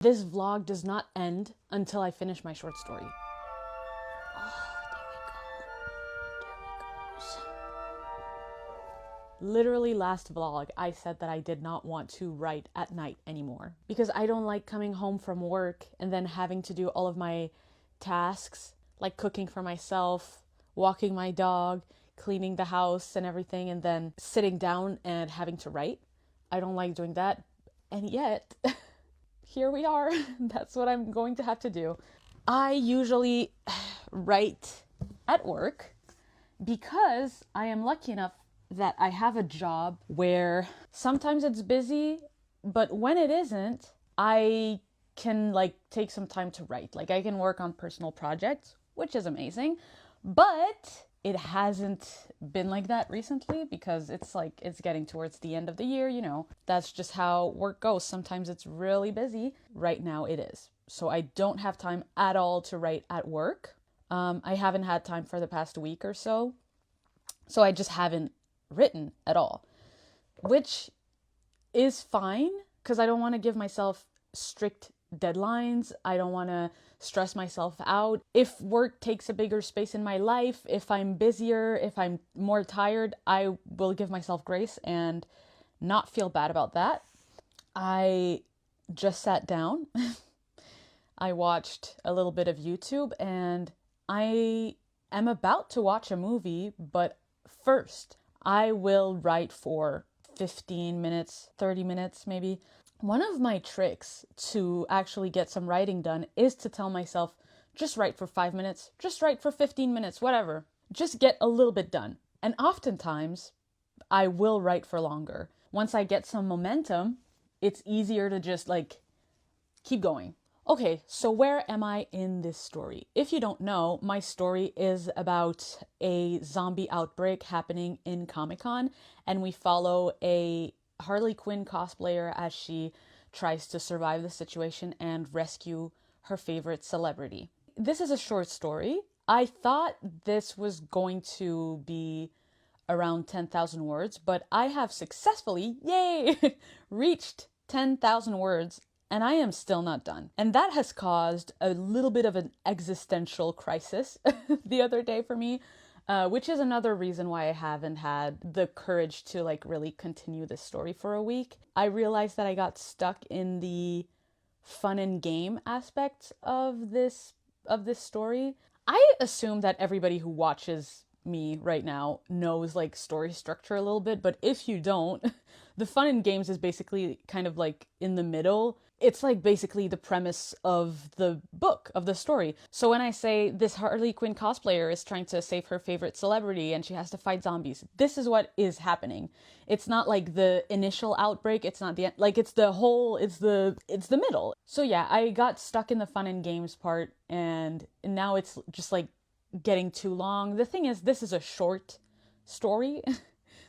This vlog does not end until I finish my short story. Literally last vlog, I said that I did not want to write at night anymore because I don't like coming home from work and then having to do all of my tasks, like cooking for myself, walking my dog, cleaning the house and everything, and then sitting down and having to write. I don't like doing that. And yet, here we are. That's what I'm going to have to do. I usually write at work because I am lucky enough that I have a job where sometimes it's busy, but when it isn't, I can take some time to write. I can work on personal projects, which is amazing, but it hasn't been like that recently because it's getting towards the end of the year, That's just how work goes. Sometimes it's really busy. Right now it is. So I don't have time at all to write at work. I haven't had time for the past week or so. So I just haven't written at all, which is fine because I don't want to give myself strict deadlines. I don't want to stress myself out. If work takes a bigger space in my life, if I'm busier, if I'm more tired, I will give myself grace and not feel bad about that. I just sat down. I watched a little bit of YouTube and I am about to watch a movie, but first I will write for 15 minutes, 30 minutes maybe. One of my tricks to actually get some writing done is to tell myself, just write for 5 minutes, just write for 15 minutes, whatever. Just get a little bit done. And oftentimes, I will write for longer. Once I get some momentum, it's easier to just keep going. Okay, so where am I in this story? If you don't know, my story is about a zombie outbreak happening in Comic-Con, and we follow a Harley Quinn cosplayer as she tries to survive the situation and rescue her favorite celebrity. This is a short story. I thought this was going to be around 10,000 words, but I have successfully, yay, reached 10,000 words. And I am still not done. And that has caused a little bit of an existential crisis the other day for me, which is another reason why I haven't had the courage to really continue this story for a week. I realized that I got stuck in the fun and game aspects of this story. I assume that everybody who watches me right now knows story structure a little bit, but if you don't, the fun and games is basically kind of in the middle. It's basically the premise of the book, of the story. So when I say this Harley Quinn cosplayer is trying to save her favorite celebrity and she has to fight zombies, this is what is happening. It's not the initial outbreak, it's not the end, it's the middle. So yeah, I got stuck in the fun and games part and now it's just getting too long. The thing is, this is a short story.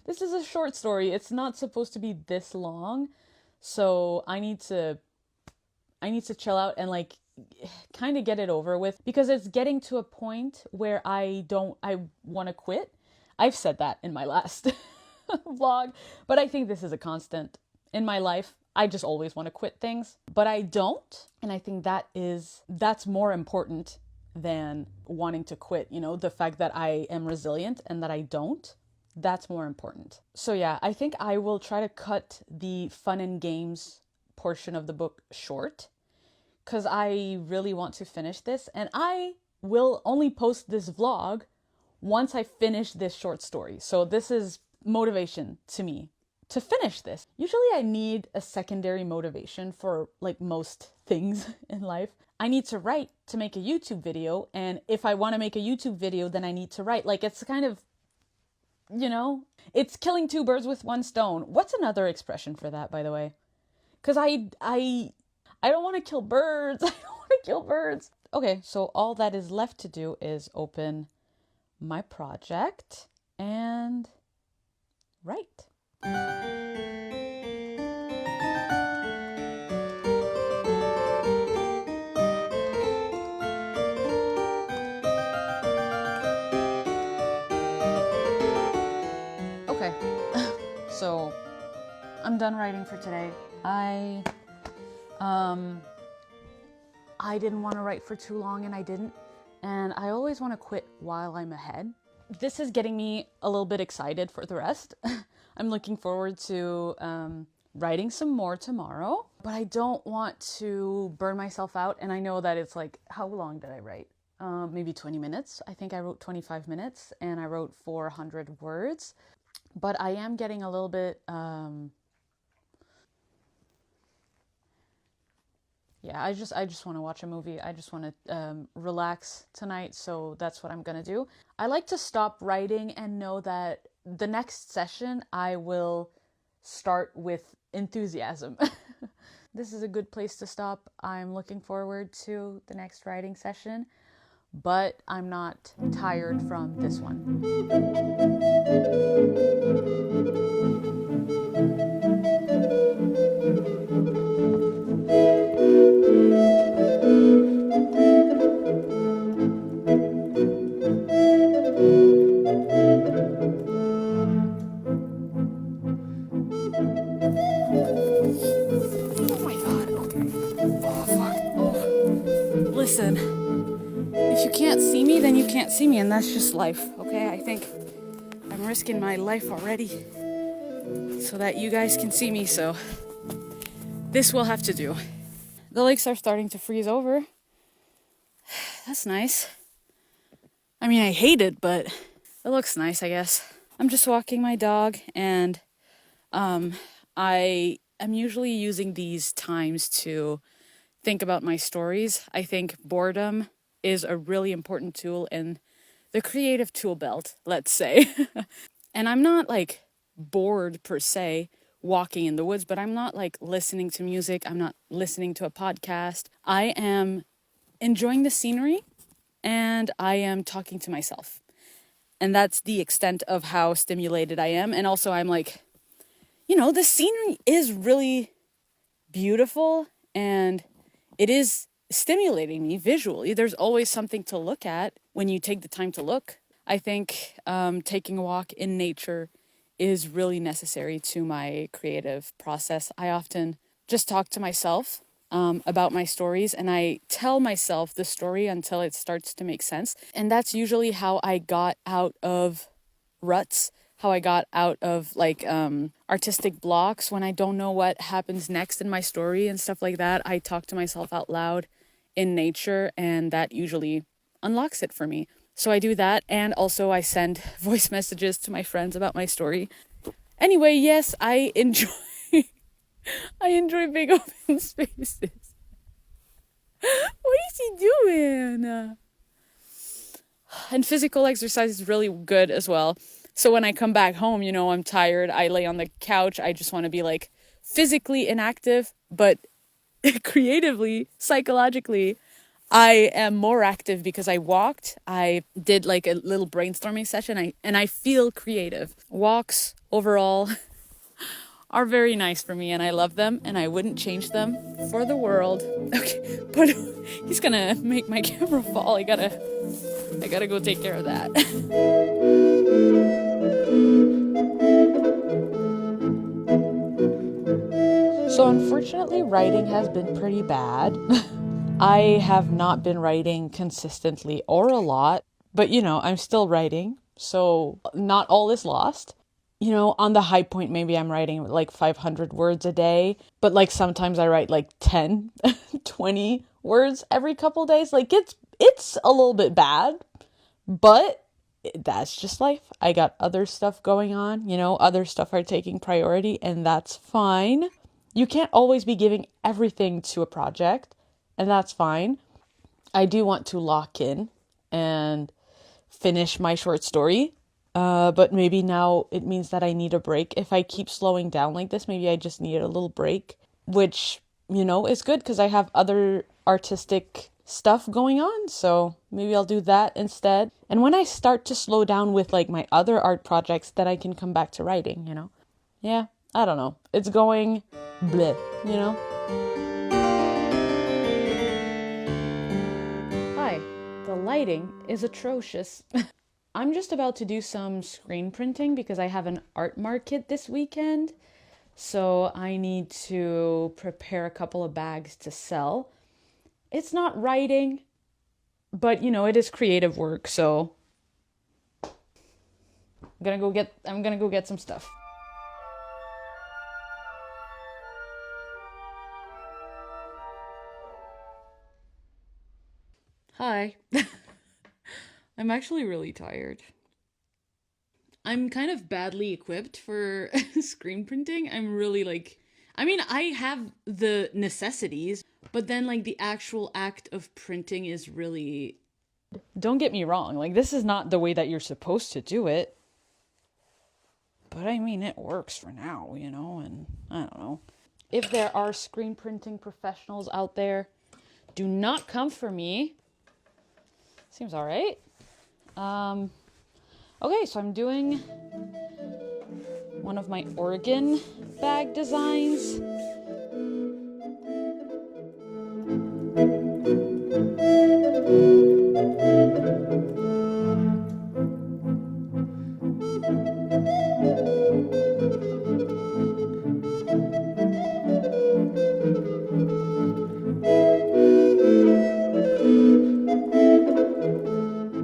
This is a short story. It's not supposed to be this long. So I need to chill out and kind of get it over with because it's getting to a point where I want to quit. I've said that in my last vlog, but I think this is a constant in my life. I just always want to quit things, but I don't. And I think that's more important than wanting to quit. The fact that I am resilient and that I don't, that's more important. So yeah, I think I will try to cut the fun and games portion of the book short because I really want to finish this, and I will only post this vlog once I finish this short story. So this is motivation to me to finish this. Usually I need a secondary motivation for most things in life. I need to write to make a YouTube video, and if I want to make a YouTube video, then I need to write. It's kind of, it's killing two birds with one stone. What's another expression for that, by the way? Because I don't want to kill birds. I don't want to kill birds. Okay, so all that is left to do is open my project and write. Okay, so I'm done writing for today. I I didn't want to write for too long and I didn't. And I always want to quit while I'm ahead. This is getting me a little bit excited for the rest. I'm looking forward to writing some more tomorrow, but I don't want to burn myself out. And I know that it's like, how long did I write? Maybe 20 minutes. I think I wrote 25 minutes and I wrote 400 words, but I am getting a little bit, I just want to watch a movie. I just want to relax tonight, so that's what I'm going to do. I like to stop writing and know that the next session I will start with enthusiasm. This is a good place to stop. I'm looking forward to the next writing session, but I'm not tired from this one. Listen, if you can't see me, then you can't see me, and that's just life, okay? I think I'm risking my life already so that you guys can see me, so this will have to do. The lakes are starting to freeze over. That's nice. I mean, I hate it, but it looks nice, I guess. I'm just walking my dog, and I am usually using these times to think about my stories. I think boredom is a really important tool in the creative tool belt, let's say. And I'm not like bored per se walking in the woods, but I'm not like listening to music. I'm not listening to a podcast. I am enjoying the scenery and I am talking to myself. And that's the extent of how stimulated I am. And also I'm like, the scenery is really beautiful and it is stimulating me visually. There's always something to look at when you take the time to look. I think taking a walk in nature is really necessary to my creative process. I often just talk to myself about my stories, and I tell myself the story until it starts to make sense. And that's usually how I got out of ruts, how I got out of artistic blocks when I don't know what happens next in my story and stuff like that. I talk to myself out loud in nature, and that usually unlocks it for me. So I do that, and also I send voice messages to my friends about my story. Anyway, yes, I enjoy big open spaces. What is he doing? And physical exercise is really good as well. So when I come back home, I'm tired. I lay on the couch. I just want to be like physically inactive, but creatively, psychologically, I am more active because I walked. I did like a little brainstorming session. And I feel creative. Walks overall are very nice for me and I love them and I wouldn't change them for the world. Okay, but he's gonna make my camera fall. I gotta go take care of that. So unfortunately, writing has been pretty bad. I have not been writing consistently or a lot, but I'm still writing, so not all is lost. On the high point, maybe I'm writing like 500 words a day, but like sometimes I write like 10, 20 words every couple days. Like it's a little bit bad, but that's just life. I got other stuff going on, other stuff are taking priority, and that's fine. You can't always be giving everything to a project, and that's fine. I do want to lock in and finish my short story. But maybe now it means that I need a break. If I keep slowing down like this, maybe I just need a little break, which, is good because I have other artistic stuff going on. So maybe I'll do that instead. And when I start to slow down with like my other art projects, then I can come back to writing, Yeah, I don't know. It's going bleh, Hi, the lighting is atrocious. I'm just about to do some screen printing because I have an art market this weekend. So I need to prepare a couple of bags to sell. It's not writing, but it is creative work, so I'm gonna go get some stuff. Hi. I'm actually really tired. I'm kind of badly equipped for screen printing. I'm really I have the necessities, but then the actual act of printing is really. Don't get me wrong, this is not the way that you're supposed to do it. But it works for now, and I don't know. If there are screen printing professionals out there, do not come for me. Seems all right. Okay, so I'm doing one of my organ bag designs.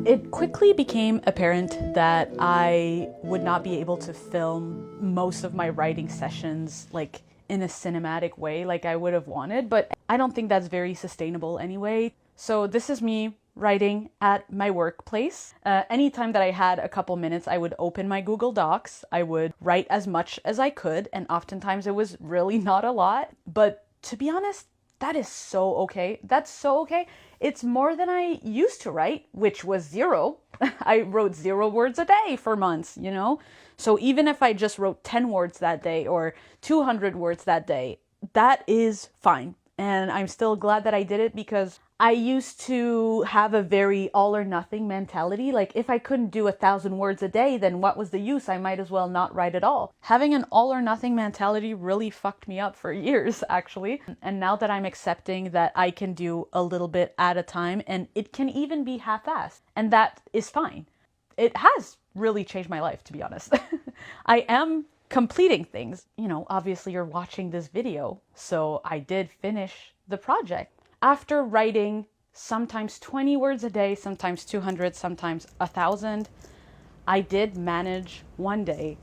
It quickly became apparent that I would not be able to film most of my writing sessions in a cinematic way like I would have wanted, but I don't think that's very sustainable anyway. So this is me writing at my workplace. Anytime that I had a couple minutes, I would open my Google Docs, I would write as much as I could, and oftentimes it was really not a lot, but to be honest, that is so okay. That's so okay. It's more than I used to write, which was 0. I wrote 0 words a day for months, So even if I just wrote 10 words that day or 200 words that day, that is fine. And I'm still glad that I did it because I used to have a very all or nothing mentality. If I couldn't do 1,000 words a day, then what was the use? I might as well not write at all. Having an all or nothing mentality really fucked me up for years, actually. And now that I'm accepting that I can do a little bit at a time, and it can even be half-assed, and that is fine. It has really changed my life, to be honest. I am completing things. Obviously you're watching this video, so I did finish the project. After writing sometimes 20 words a day, sometimes 200, sometimes 1,000, I did manage one day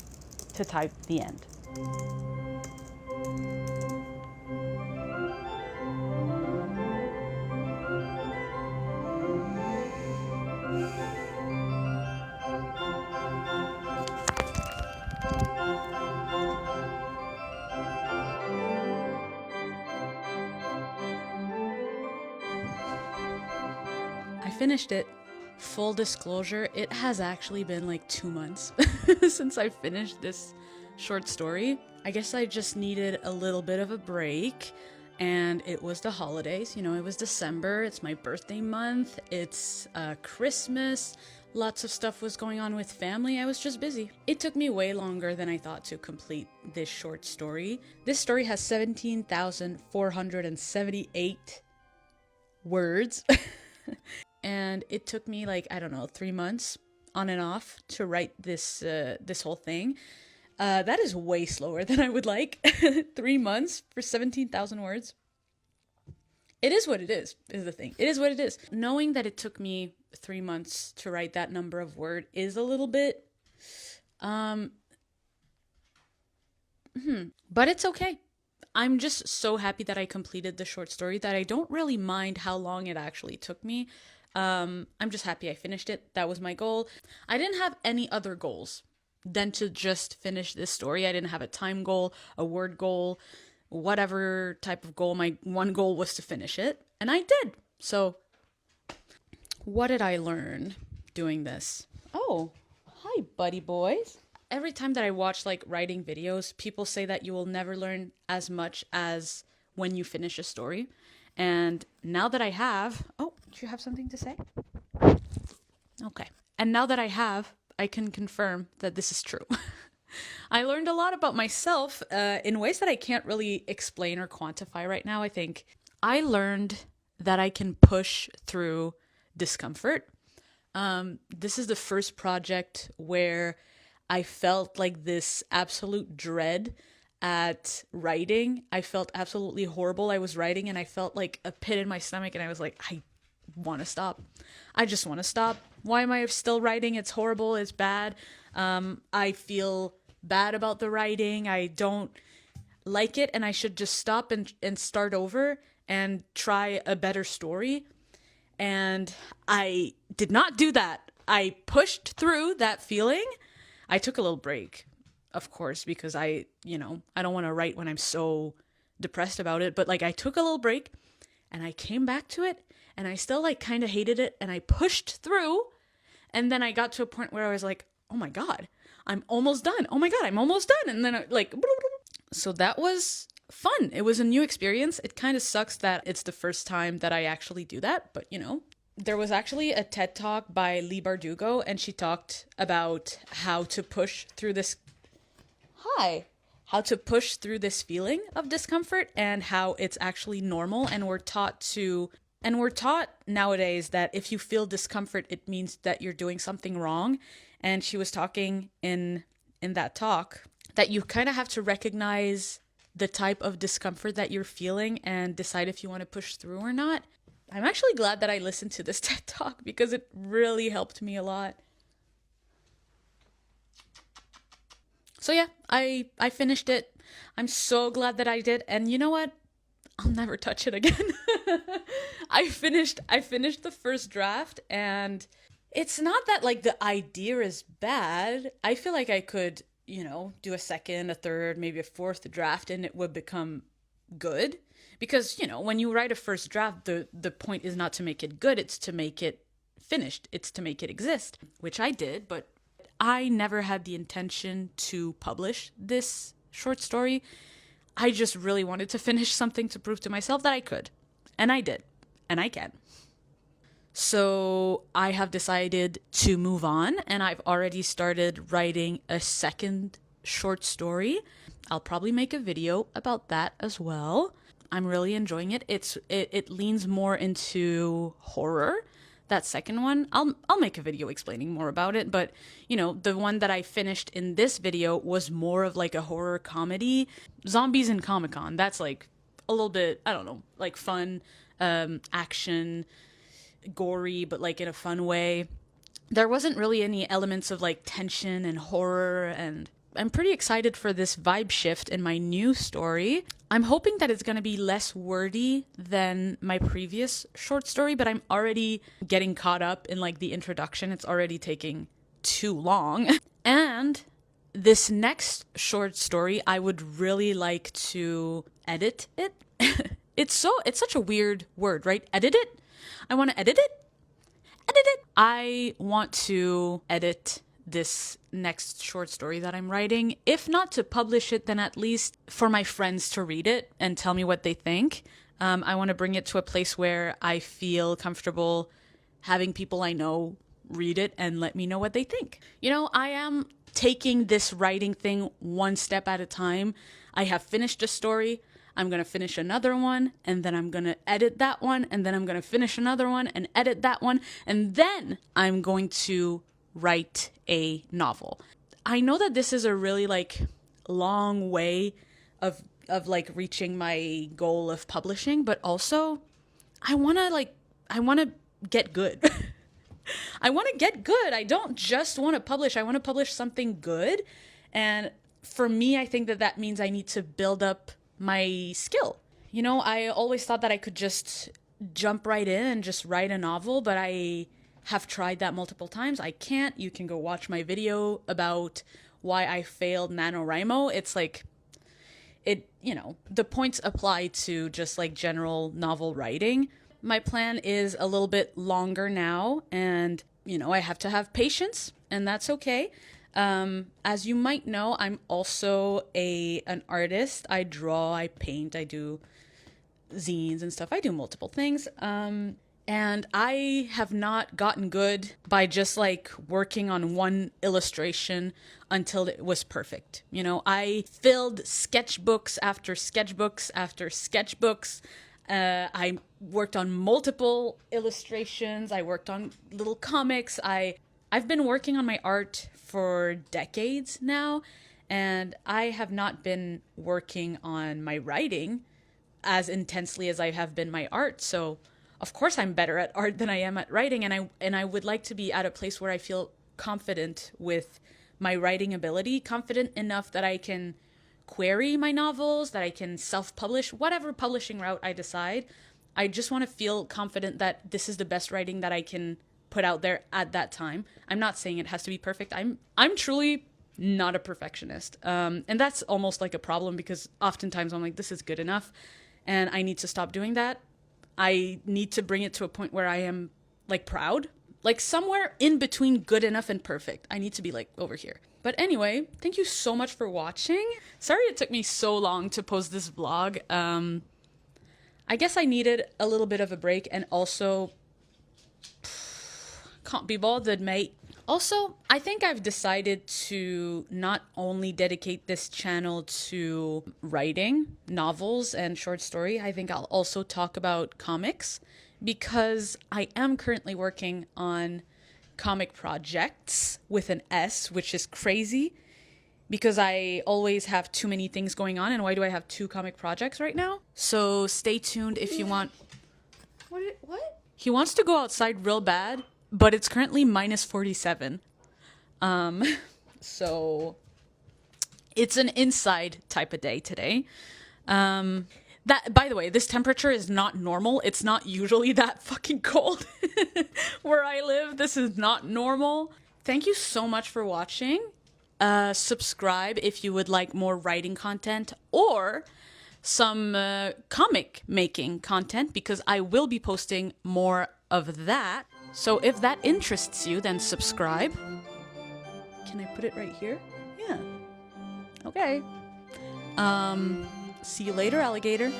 to type the end. I finished it. Full disclosure, it has actually been 2 months since I finished this short story. I guess I just needed a little bit of a break, and it was the holidays. It was December, it's my birthday month, it's Christmas, lots of stuff was going on with family. I was just busy. It took me way longer than I thought to complete this short story. This story has 17,478 words. And it took me 3 months on and off to write this whole thing. That is way slower than I would like. 3 months for 17,000 words. It is what it is the thing. It is what it is. Knowing that it took me 3 months to write that number of words is a little bit, but it's okay. I'm just so happy that I completed the short story that I don't really mind how long it actually took me. I'm just happy I finished it. That was my goal. I didn't have any other goals than to just finish this story. I didn't have a time goal, a word goal, whatever type of goal. My one goal was to finish it, and I did. So, what did I learn doing this? Oh, hi, buddy boys. Every time that I watch writing videos, people say that you will never learn as much as when you finish a story. And now that I have, do you have something to say? Okay. And now that I can confirm that this is true. I learned a lot about myself in ways that I can't really explain or quantify right now. I think I learned that I can push through discomfort. This is the first project where I felt this absolute dread at writing. I felt absolutely horrible. I was writing and I felt like a pit in my stomach, and I was like, I want to stop. I just want to stop. Why am I still writing? It's horrible. It's bad. I feel bad about the writing. I don't like it, and I should just stop and start over and try a better story. And I did not do that. I pushed through that feeling. I took a little break, of course, because I don't want to write when I'm so depressed about it. But like, I took a little break and I came back to it, and I still like kind of hated it, and I pushed through. And then I got to a point where I was like, oh my God, I'm almost done. Oh my God, I'm almost done. And then so that was fun. It was a new experience. It kind of sucks that it's the first time that I actually do that, but there was actually a TED Talk by Lee Bardugo, and she talked about how to push through this feeling of discomfort, and how it's actually normal, and we're taught nowadays that if you feel discomfort, it means that you're doing something wrong. And she was talking in that talk that you kind of have to recognize the type of discomfort that you're feeling and decide if you want to push through or not. I'm actually glad that I listened to this TED Talk because it really helped me a lot. So yeah, I finished it. I'm so glad that I did. And you know what? I'll never touch it again. I finished the first draft, and it's not that like the idea is bad. I feel like I could, do a second, a third, maybe a fourth draft, and it would become good. Because, when you write a first draft, the point is not to make it good, it's to make it finished. It's to make it exist, which I did, but I never had the intention to publish this short story. I just really wanted to finish something to prove to myself that I could. And I did. And I can. So I have decided to move on, and I've already started writing a second short story. I'll probably make a video about that as well. I'm really enjoying it. It leans more into horror. That second one, I'll make a video explaining more about it, but the one that I finished in this video was more of like a horror comedy. Zombies in Comic-Con, that's like a little bit, I don't know, like fun, action, gory, but like in a fun way. There wasn't really any elements of like tension and horror, and I'm pretty excited for this vibe shift in my new story. I'm hoping that it's going to be less wordy than my previous short story, but I'm already getting caught up in like the introduction. It's already taking too long. And this next short story, I would really like to edit it. It's such a weird word, right? Edit it? I want to edit it? Edit it! I want to edit this next short story that I'm writing. If not to publish it, then at least for my friends to read it and tell me what they think. I want to bring it to a place where I feel comfortable having people I know read it and let me know what they think. I am taking this writing thing one step at a time. I have finished a story. I'm going to finish another one, and then I'm going to edit that one, and then I'm going to finish another one and edit that one, and then I'm going to write a novel. I know that this is a really like long way of reaching my goal of publishing, but also I want to get good. I want to get good. I don't just want to publish. I want to publish something good. And for me, I think that means I need to build up my skill. I always thought that I could just jump right in and just write a novel, but I have tried that multiple times. I can't. You can go watch my video about why I failed NaNoWriMo. It's like, the points apply to just like general novel writing. My plan is a little bit longer now, and, I have to have patience, and that's okay. As you might know, I'm also an artist. I draw, I paint, I do zines and stuff. I do multiple things. And I have not gotten good by just like working on one illustration until it was perfect. I filled sketchbooks after sketchbooks after sketchbooks. I worked on multiple illustrations. I worked on little comics. I've been working on my art for decades now, And I have not been working on my writing as intensely as I have been my art. So of course I'm better at art than I am at writing. And I would like to be at a place where I feel confident with my writing ability, confident enough that I can query my novels, that I can self-publish, whatever publishing route I decide. I just want to feel confident that this is the best writing that I can put out there at that time. I'm not saying it has to be perfect. I'm truly not a perfectionist. And that's almost like a problem because oftentimes I'm like, this is good enough. And I need to stop doing that. I need to bring it to a point where I am like proud, like somewhere in between good enough and perfect. I need to be like over here. But anyway, thank you so much for watching. Sorry it took me so long to post this vlog. I guess I needed a little bit of a break, and also can't be bothered, mate. Also, I think I've decided to not only dedicate this channel to writing novels and short story, I think I'll also talk about comics, because I am currently working on comic projects with an S, which is crazy because I always have too many things going on. And why do I have 2 comic projects right now? So stay tuned if you want. What? He wants to go outside real bad, but it's currently minus 47. So it's an inside type of day today. That, by the way, this temperature is not normal. It's not usually that fucking cold where I live. This is not normal. Thank you so much for watching. Subscribe if you would like more writing content or some comic making content, because I will be posting more of that. So if that interests you, then subscribe. Can I put it right here? Yeah. Okay. See you later, alligator.